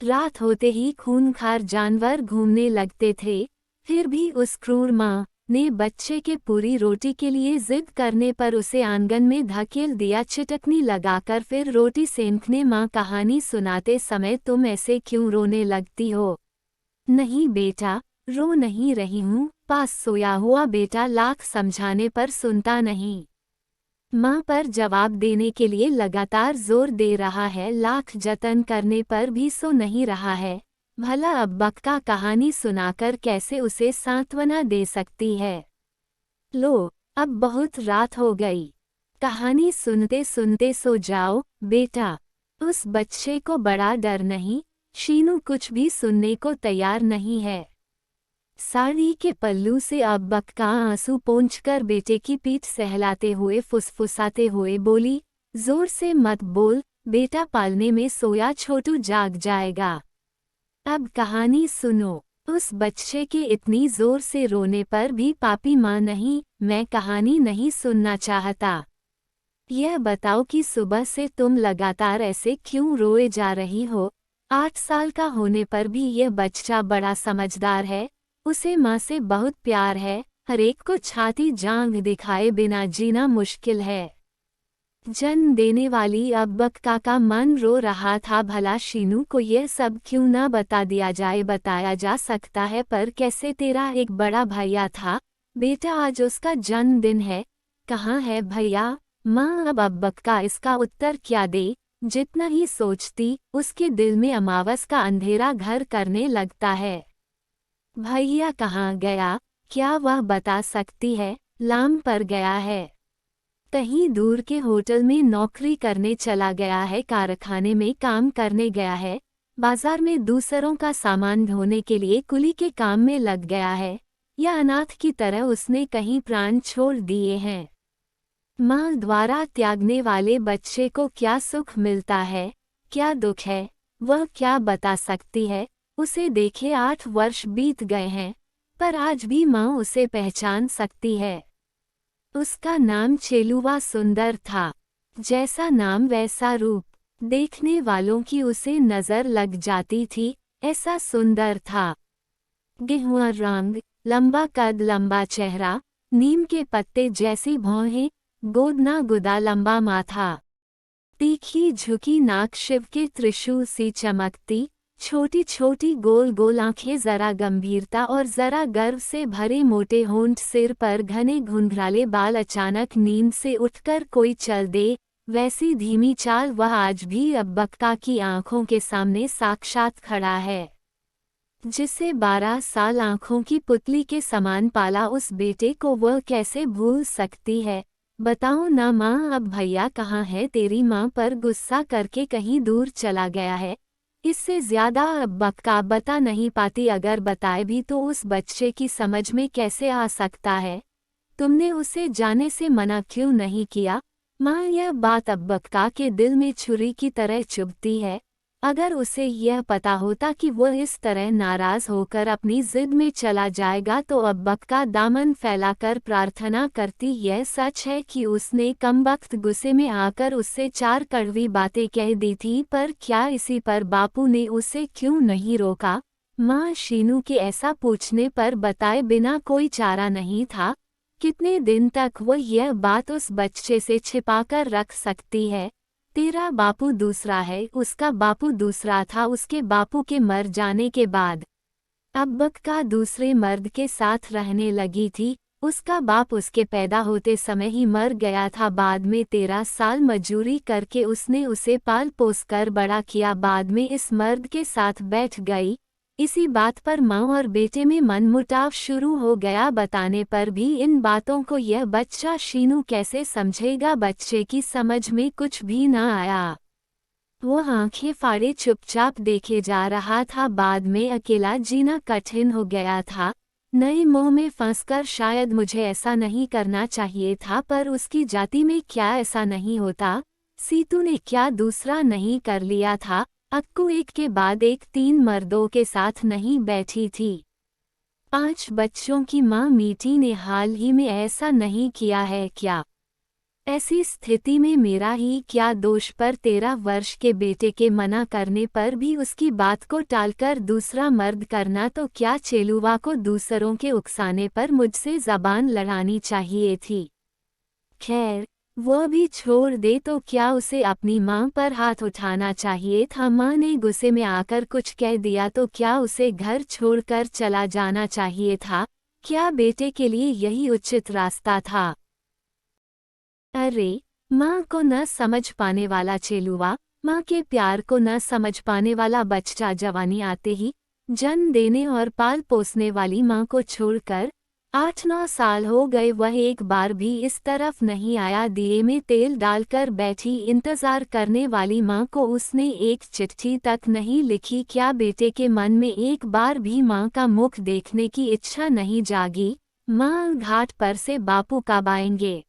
रात होते ही खूंखार जानवर घूमने लगते थे। फिर भी उस क्रूर माँ ने बच्चे के पूरी रोटी के लिए जिद करने पर उसे आंगन में धकेल दिया चिटकनी लगाकर। फिर रोटी सेंकने माँ कहानी सुनाते समय तुम ऐसे क्यों रोने लगती हो? नहीं बेटा, रो नहीं रही हूँ। पास सोया हुआ बेटा लाख समझाने पर सुनता नहीं। माँ पर जवाब देने के लिए लगातार जोर दे रहा है, लाख जतन करने पर भी सो नहीं रहा है। भला अब बक्का कहानी सुनाकर कैसे उसे सांत्वना दे सकती है? लो, अब बहुत रात हो गई। कहानी सुनते सुनते सो जाओ बेटा। उस बच्चे को बड़ा डर नहीं। शीनू कुछ भी सुनने को तैयार नहीं है। साड़ी के पल्लू से अब बक्का आंसू पोंछकर बेटे की पीठ सहलाते हुए फुसफुसाते हुए बोली, जोर से मत बोल बेटा, पालने में सोया छोटू जाग जाएगा। अब कहानी सुनो। उस बच्चे के इतनी जोर से रोने पर भी पापी माँ नहीं, मैं कहानी नहीं सुनना चाहता। यह बताओ कि सुबह से तुम लगातार ऐसे क्यों रोए जा रही हो? 8 साल का होने पर भी यह बच्चा बड़ा समझदार है। उसे माँ से बहुत प्यार है। हरेक को छाती जांघ दिखाए बिना जीना मुश्किल है। जन्म देने वाली अब बक्का का मन रो रहा था, भला शीनू को यह सब क्यों न बता दिया जाए? बताया जा सकता है, पर कैसे? तेरा एक बड़ा भैया था बेटा, आज उसका जन्मदिन है। कहाँ है भैया? माँ अब बक्का इसका उत्तर क्या दे? जितना ही सोचती उसके दिल में अमावस का अंधेरा घर करने लगता है। भैया कहाँ गया? क्या वह बता सकती है? लाम पर गया है, कहीं दूर के होटल में नौकरी करने चला गया है, कारखाने में काम करने गया है, बाजार में दूसरों का सामान ढोने के लिए कुली के काम में लग गया है, या अनाथ की तरह उसने कहीं प्राण छोड़ दिए हैं। माँ द्वारा त्यागने वाले बच्चे को क्या सुख मिलता है, क्या दुख है, वह क्या बता सकती है? उसे देखे 8 वर्ष बीत गए हैं, पर आज भी माँ उसे पहचान सकती है। उसका नाम चेलुवा सुंदर था। जैसा नाम वैसा रूप, देखने वालों की उसे नजर लग जाती थी, ऐसा सुंदर था। गेहुआ रंग, लंबा कद, लंबा चेहरा, नीम के पत्ते जैसी भौहें, गोदना गुदा लंबा माथा, तीखी झुकी नाक, शिव के त्रिशूल सी चमकती, छोटी छोटी गोल गोल आंखें, जरा गंभीरता और जरा गर्व से भरे मोटे होंठ, सिर पर घने घुंघराले बाल, अचानक नींद से उठकर कोई चल दे वैसी धीमी चाल। वह आज भी अब बक्का की आंखों के सामने साक्षात खड़ा है। जिसे 12 साल आंखों की पुतली के समान पाला, उस बेटे को वह कैसे भूल सकती है? बताओ ना माँ, अब भैया कहाँ है? तेरी माँ पर गुस्सा करके कहीं दूर चला गया है। इससे ज्यादा अब बक्का बता नहीं पाती। अगर बताए भी तो उस बच्चे की समझ में कैसे आ सकता है? तुमने उसे जाने से मना क्यों नहीं किया? माँ, यह बात अब बक्का के दिल में छुरी की तरह चुभती है। अगर उसे यह पता होता कि वह इस तरह नाराज होकर अपनी जिद में चला जाएगा तो अब बक्का दामन फैलाकर प्रार्थना करती। यह सच है कि उसने कमबख्त गुस्से में आकर उससे 4 कड़वी बातें कह दी थी, पर क्या इसी पर बापू ने उसे क्यों नहीं रोका? माँ, शीनू के ऐसा पूछने पर बताए बिना कोई चारा नहीं था। कितने दिन तक वह यह बात उस बच्चे से छिपाकर रख सकती है? तेरा बापू दूसरा है, उसका बापू दूसरा था उसके बापू के मर जाने के बाद। अब बक्का दूसरे मर्द के साथ रहने लगी थी। उसका बाप उसके पैदा होते समय ही मर गया था। बाद में 13 साल मजूरी करके उसने उसे पाल पोस कर बड़ा किया, बाद में इस मर्द के साथ बैठ गई। इसी बात पर माँ और बेटे में मनमुटाव शुरू हो गया। बताने पर भी इन बातों को यह बच्चा शीनू कैसे समझेगा? बच्चे की समझ में कुछ भी न आया। वो आंखें फाड़े चुपचाप देखे जा रहा था। बाद में अकेला जीना कठिन हो गया था। नए मोह में फंसकर शायद मुझे ऐसा नहीं करना चाहिए था, पर उसकी जाति में क्या ऐसा नहीं होता? सीतू ने क्या दूसरा नहीं कर लिया था? अक्कू एक के बाद एक 3 मर्दों के साथ नहीं बैठी थी। 5 बच्चों की माँ मीठी ने हाल ही में ऐसा नहीं किया है क्या? ऐसी स्थिति में मेरा ही क्या दोष, पर 13 वर्ष के बेटे के मना करने पर भी उसकी बात को टालकर दूसरा मर्द करना, तो क्या चेलुवा को दूसरों के उकसाने पर मुझसे जबान लड़ानी चाहिए थी। खैर, वो भी छोड़ दे तो क्या उसे अपनी मां पर हाथ उठाना चाहिए था। मां ने गुस्से में आकर कुछ कह दिया तो क्या उसे घर छोड़कर चला जाना चाहिए था। क्या बेटे के लिए यही उचित रास्ता था? अरे, माँ को न समझ पाने वाला चेलुवा, माँ के प्यार को न समझ पाने वाला बच्चा जवानी आते ही जन्म देने और पाल पोसने वाली माँ को छोड़कर 8-9 साल हो गए, वह एक बार भी इस तरफ नहीं आया। दिए में तेल डालकर बैठी इंतजार करने वाली माँ को उसने एक चिट्ठी तक नहीं लिखी। क्या बेटे के मन में एक बार भी माँ का मुख देखने की इच्छा नहीं जागी? माँ घाट पर से बापू कब आएंगे?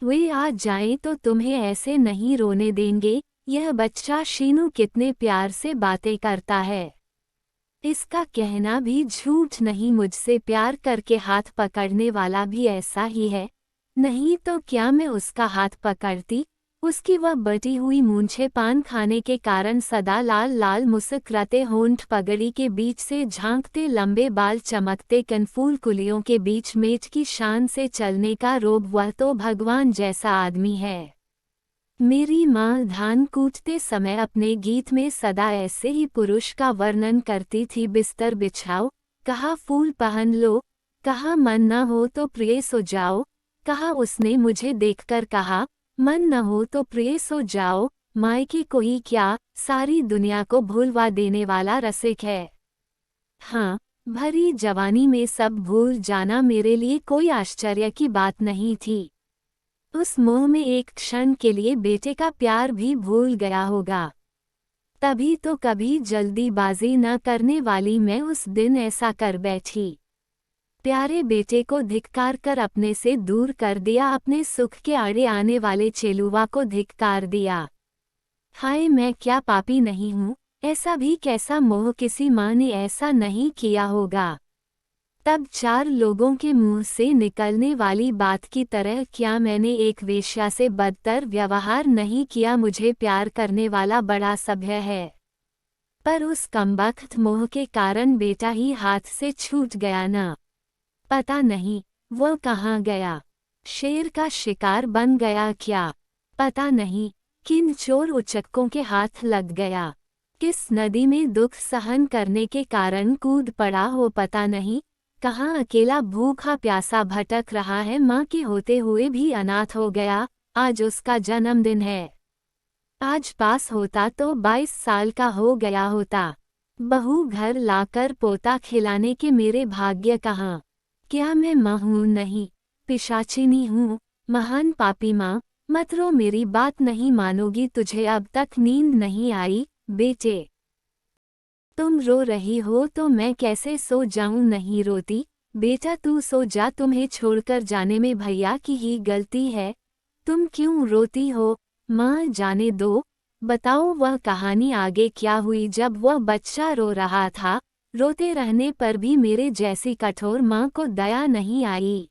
वे आ जाएं तो तुम्हें ऐसे नहीं रोने देंगे। यह बच्चा शीनू कितने प्यार से बातें करता है। इसका कहना भी झूठ नहीं, मुझसे प्यार करके हाथ पकड़ने वाला भी ऐसा ही है। नहीं तो क्या मैं उसका हाथ पकड़ती? उसकी वह बटी हुई मूंछें पान खाने के कारण सदा लाल लाल मुस्कुराते होंठ, पगड़ी के बीच से झांकते लंबे बाल, चमकते कनफूल कुलियों के बीच मेट की शान से चलने का रोब, वह तो भगवान जैसा आदमी है। मेरी माँ धान कूटते समय अपने गीत में सदा ऐसे ही पुरुष का वर्णन करती थी। बिस्तर बिछाओ, कहा फूल पहन लो, कहा मन न हो तो प्रिय सो जाओ, कहा उसने मुझे देखकर कहा मन न हो तो प्रिय सो जाओ। मायके कोई क्या, सारी दुनिया को भूलवा देने वाला रसिक है। हाँ, भरी जवानी में सब भूल जाना मेरे लिए कोई आश्चर्य की बात नहीं थी। उस मोह में एक क्षण के लिए बेटे का प्यार भी भूल गया होगा। तभी तो कभी जल्दीबाजी न करने वाली मैं उस दिन ऐसा कर बैठी। प्यारे बेटे को धिक्कार कर अपने से दूर कर दिया, अपने सुख के आड़े आने वाले चेलुवा को धिक्कार दिया। हाय, मैं क्या पापी नहीं हूँ? ऐसा भी कैसा मोह, किसी माँ ने ऐसा नहीं किया होगा। तब 4 लोगों के मुंह से निकलने वाली बात की तरह क्या मैंने एक वेश्या से बदतर व्यवहार नहीं किया? मुझे प्यार करने वाला बड़ा सभ्य है, पर उस कमबख्त मोह के कारण बेटा ही हाथ से छूट गया ना। पता नहीं वो कहाँ गया। शेर का शिकार बन गया क्या? पता नहीं किन चोर उचक्कों के हाथ लग गया। किस नदी में दुख सहन करने के कारण कूद पड़ा हो, पता नहीं। कहाँ अकेला भूखा प्यासा भटक रहा है। माँ के होते हुए भी अनाथ हो गया। आज उसका जन्मदिन है। आज पास होता तो 22 साल का हो गया होता। बहू घर लाकर पोता खिलाने के मेरे भाग्य कहाँ। क्या मैं माँ हूँ? नहीं, पिशाचिनी हूँ, महान पापी माँ। मत रो, मेरी बात नहीं मानोगी। तुझे अब तक नींद नहीं आई बेटे? तुम रो रही हो तो मैं कैसे सो जाऊं? नहीं रोती बेटा, तू सो जा। तुम्हें छोड़कर जाने में भैया की ही गलती है। तुम क्यों रोती हो? माँ जाने दो। बताओ वह कहानी आगे क्या हुई। जब वह बच्चा रो रहा था, रोते रहने पर भी मेरे जैसी कठोर माँ को दया नहीं आई।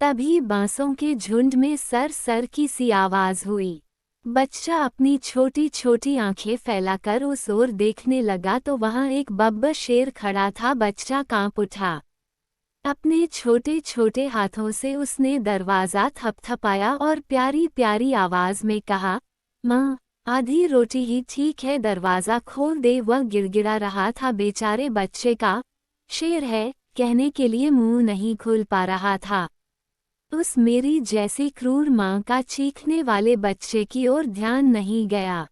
तभी बांसों के झुंड में सर सर की सी आवाज हुई। बच्चा अपनी छोटी छोटी आंखें फैलाकर उस ओर देखने लगा तो वहां एक बब्बर शेर खड़ा था। बच्चा कांप उठा। अपने छोटे छोटे हाथों से उसने दरवाज़ा थपथपाया और प्यारी प्यारी आवाज में कहा, माँ, आधी रोटी ही ठीक है, दरवाज़ा खोल दे। वह गिड़गिड़ा रहा था। बेचारे बच्चे का शेर है कहने के लिए मुंह नहीं खुल पा रहा था। उस मेरी जैसी क्रूर माँ का चीखने वाले बच्चे की ओर ध्यान नहीं गया।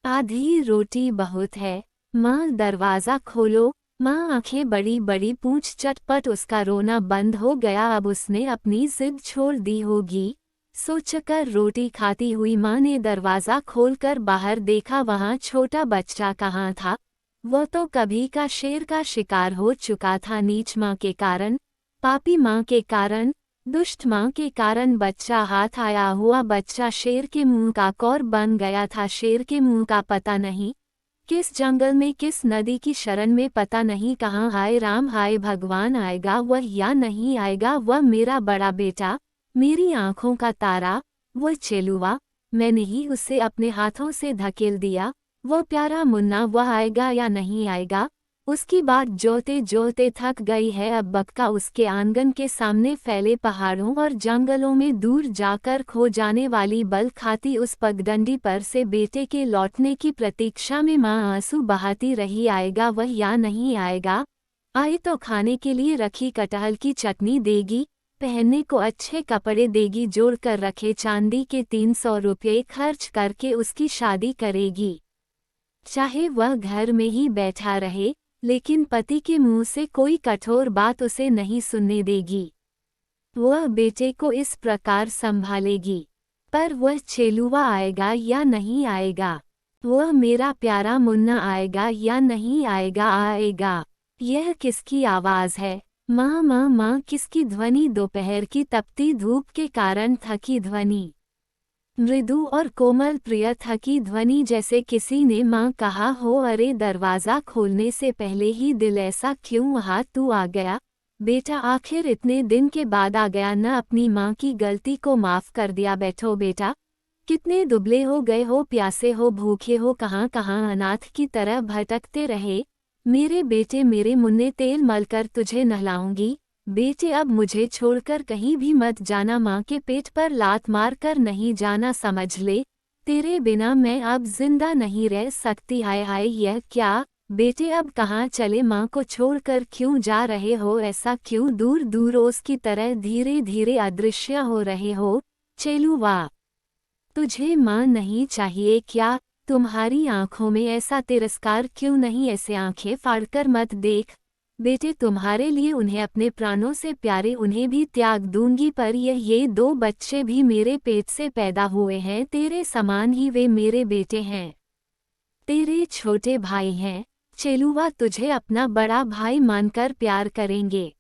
आधी रोटी बहुत है, माँ दरवाज़ा खोलो। माँ आंखें बड़ी बड़ी, पूंछ चटपट। उसका रोना बंद हो गया। अब उसने अपनी जिद छोड़ दी होगी सोचकर रोटी खाती हुई माँ ने दरवाज़ा खोलकर बाहर देखा। वहाँ छोटा बच्चा कहाँ था? वह तो कभी का शेर का शिकार हो चुका था। नीच माँ के कारण, पापी माँ के कारण, दुष्ट माँ के कारण बच्चा हाथ आया हुआ बच्चा शेर के मुंह का कौर बन गया था। शेर के मुंह का पता नहीं किस जंगल में, किस नदी की शरण में, पता नहीं कहाँ। हाय राम, हाय भगवान, आएगा वह या नहीं आएगा वह? मेरा बड़ा बेटा, मेरी आंखों का तारा, वो चेलुआ, मैंने ही उसे अपने हाथों से धकेल दिया। वो प्यारा मुन्ना, वह आएगा या नहीं आएगा? उसकी बात जोते जोते थक गई है। अब बक्का उसके आंगन के सामने फैले पहाड़ों और जंगलों में दूर जाकर खो जाने वाली बल खाती उस पगडंडी पर से बेटे के लौटने की प्रतीक्षा में माँ आंसू बहाती रही। आएगा वह या नहीं आएगा? आए तो खाने के लिए रखी कटहल की चटनी देगी, पहनने को अच्छे कपड़े देगी, जोड़ कर रखे चांदी के 300 रुपये खर्च करके उसकी शादी करेगी। चाहे वह घर में ही बैठा रहे, लेकिन पति के मुंह से कोई कठोर बात उसे नहीं सुनने देगी। वह बेटे को इस प्रकार संभालेगी। पर वह चेलुआ आएगा या नहीं आएगा? वह मेरा प्यारा मुन्ना आएगा या नहीं आएगा? आएगा। यह किसकी आवाज़ है? माँ माँ माँ, किसकी ध्वनि? दोपहर की तपती धूप के कारण थकी ध्वनि, मृदु और कोमल प्रिय थकी ध्वनि, जैसे किसी ने माँ कहा हो। अरे दरवाज़ा खोलने से पहले ही दिल ऐसा क्यों वहाँ तू आ गया? बेटा आखिर इतने दिन के बाद आ गया न? अपनी माँ की गलती को माफ़ कर दिया? बैठो बेटा, कितने दुबले हो गए हो, प्यासे हो, भूखे हो, कहाँ कहाँ अनाथ की तरह भटकते रहे। मेरे बेटे, मेरे मुन्ने, तेल मलकर तुझे नहलाऊंगी। बेटे अब मुझे छोड़कर कहीं भी मत जाना, माँ के पेट पर लात मार कर नहीं जाना, समझ ले। तेरे बिना मैं अब जिंदा नहीं रह सकती। हाय हाय, यह क्या? बेटे अब कहाँ चले? माँ को छोड़कर क्यों जा रहे हो? ऐसा क्यों दूर दूर ओस की तरह धीरे धीरे अदृश्य हो रहे हो? चेलुआ, तुझे माँ नहीं चाहिए क्या? तुम्हारी आंखों में ऐसा तिरस्कार क्यों? नहीं, ऐसे आंखें फाड़कर मत देख बेटे, तुम्हारे लिए उन्हें अपने प्राणों से प्यारे, उन्हें भी त्याग दूंगी। पर ये 2 बच्चे भी मेरे पेट से पैदा हुए हैं, तेरे समान ही वे मेरे बेटे हैं, तेरे छोटे भाई हैं। चेलुआ तुझे अपना बड़ा भाई मानकर प्यार करेंगे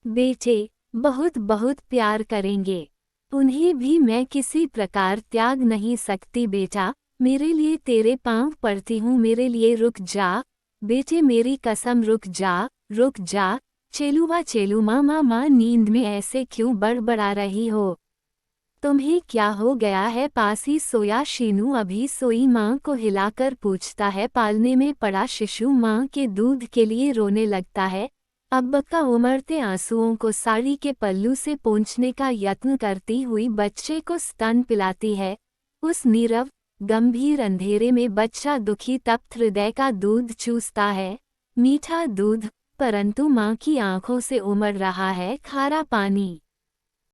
बेटे, बहुत बहुत प्यार करेंगे। उन्हें भी मैं किसी प्रकार त्याग नहीं सकती बेटा। मेरे लिए तेरे पांव पड़ती हूँ, मेरे लिए रुक जा बेटे, मेरी कसम रुक जा, रुक जा। चेलुआ, चेलू माँ माँ माँ, नींद में ऐसे क्यों बड़बड़ा रही हो? तुम्हें क्या हो गया है? पास ही सोया शीनू अभी सोई माँ को हिलाकर पूछता है। पालने में पड़ा शिशु माँ के दूध के लिए रोने लगता है। अब का उमड़ते आंसुओं को साड़ी के पल्लू से पोंछने का यत्न करती हुई बच्चे को स्तन पिलाती है। उस नीरव गंभीर अंधेरे में बच्चा दुखी तप्त हृदय का दूध चूसता है, मीठा दूध, परंतु माँ की आंखों से उमड़ रहा है खारा पानी।